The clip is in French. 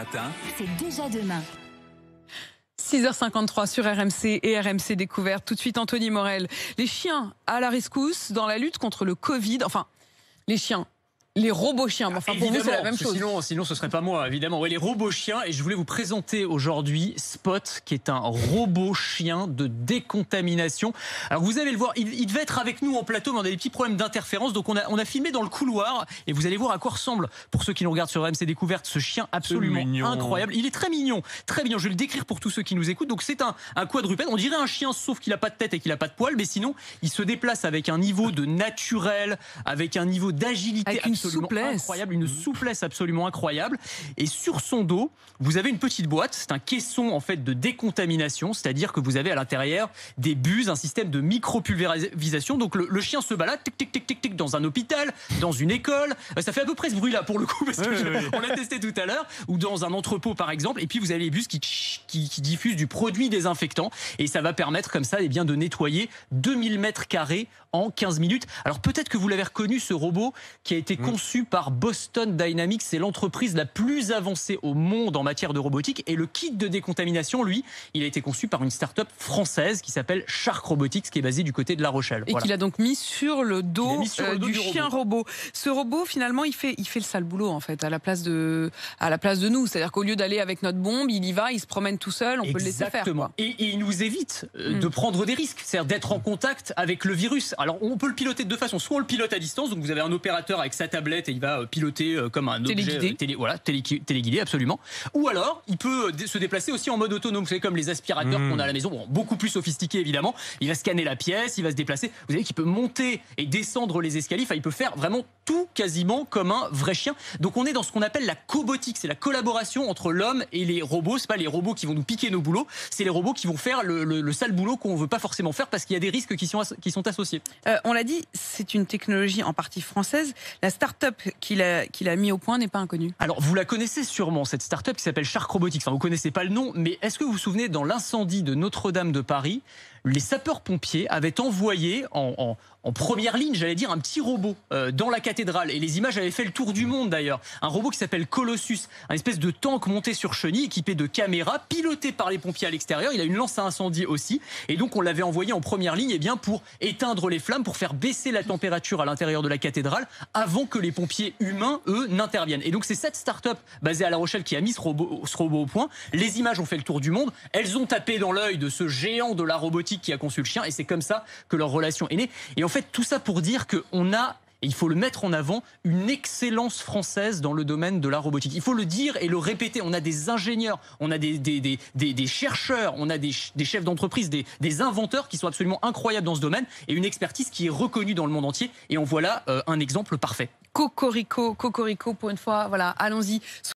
matin, c'est déjà demain. 6h53 sur RMC et RMC Découverte. Tout de suite, Anthony Morel. Les chiens à la rescousse dans la lutte contre le Covid. Enfin, les chiens. Les robots chiens, enfin pour vous c'est la même chose. Sinon ce serait pas moi, évidemment. Oui, les robots chiens, et je voulais vous présenter aujourd'hui Spot, qui est un robot chien de décontamination. Alors vous allez le voir, il devait être avec nous en plateau, mais on a des petits problèmes d'interférence, donc on a filmé dans le couloir, et vous allez voir à quoi ressemble, pour ceux qui nous regardent sur RMC Découverte, ce chien absolument incroyable. Il est très mignon, très mignon. Je vais le décrire pour tous ceux qui nous écoutent. Donc c'est un quadrupède, on dirait un chien, sauf qu'il a pas de tête et qu'il a pas de poils, mais sinon il se déplace avec un niveau de naturel, avec un niveau d'agilité incroyable, une souplesse absolument incroyable. Et sur son dos, vous avez une petite boîte. C'est un caisson en fait de décontamination, c'est-à-dire que vous avez à l'intérieur des buses, un système de micro-pulvérisation. Donc le chien se balade, tic tic tic tic tic, dans un hôpital, dans une école. Ça fait à peu près ce bruit-là pour le coup, parce que on l'a testé tout à l'heure, ou dans un entrepôt par exemple. Et puis vous avez les buses qui diffusent du produit désinfectant, et ça va permettre comme ça, de nettoyer 2000 mètres carrés en 15 minutes. Alors peut-être que vous l'avez reconnu, ce robot qui a été conçu par Boston Dynamics, c'est l'entreprise la plus avancée au monde en matière de robotique. Et le kit de décontamination, lui, il a été conçu par une start-up française qui s'appelle Shark Robotics, qui est basée du côté de La Rochelle. Et qu'il a donc mis sur le dos, du chien robot. Ce robot, finalement, il fait le sale boulot en fait, à la place de nous. C'est-à-dire qu'au lieu d'aller avec notre bombe, il y va, il se promène tout seul, on peut le laisser faire. Quoi. Et il nous évite de prendre des risques, c'est-à-dire d'être en contact avec le virus. Alors on peut le piloter de deux façons. Soit on le pilote à distance, donc vous avez un opérateur avec sa tablette et il va piloter comme un objet téléguidé, absolument. Ou alors il peut se déplacer aussi en mode autonome, c'est comme les aspirateurs qu'on a à la maison, beaucoup plus sophistiqués évidemment. Il va scanner la pièce, il va se déplacer. Vous savez qu'il peut monter et descendre les escaliers, enfin il peut faire vraiment tout quasiment comme un vrai chien. Donc on est dans ce qu'on appelle la cobotique, c'est la collaboration entre l'homme et les robots. C'est pas les robots qui vont nous piquer nos boulots, c'est les robots qui vont faire le sale boulot qu'on veut pas forcément faire parce qu'il y a des risques qui sont associés. On l'a dit, c'est une technologie en partie française. La start-up qu'il a mis au point n'est pas inconnue. Alors vous la connaissez sûrement, cette start-up qui s'appelle Shark Robotics. Enfin vous connaissez pas le nom, mais est-ce que vous vous souvenez, dans l'incendie de Notre-Dame de Paris, les sapeurs-pompiers avaient envoyé en première ligne, j'allais dire, un petit robot dans la cathédrale. Et les images avaient fait le tour du monde d'ailleurs. Un robot qui s'appelle Colossus, un espèce de tank monté sur chenille, équipé de caméras, piloté par les pompiers à l'extérieur. Il a une lance à incendie aussi. Et donc on l'avait envoyé en première ligne pour éteindre les flammes, pour faire baisser la température à l'intérieur de la cathédrale avant que les pompiers humains, eux, n'interviennent. Et donc c'est cette start-up basée à La Rochelle qui a mis ce robot au point. Les images ont fait le tour du monde. Elles ont tapé dans l'œil de ce géant de la robotique qui a conçu le chien, et c'est comme ça que leur relation est née. Et en fait, tout ça pour dire qu'on a, et il faut le mettre en avant, une excellence française dans le domaine de la robotique. Il faut le dire et le répéter. On a des ingénieurs, on a des chercheurs, on a des chefs d'entreprise, des inventeurs qui sont absolument incroyables dans ce domaine, et une expertise qui est reconnue dans le monde entier. Et en voilà un exemple parfait. Cocorico, pour une fois, voilà, allons-y.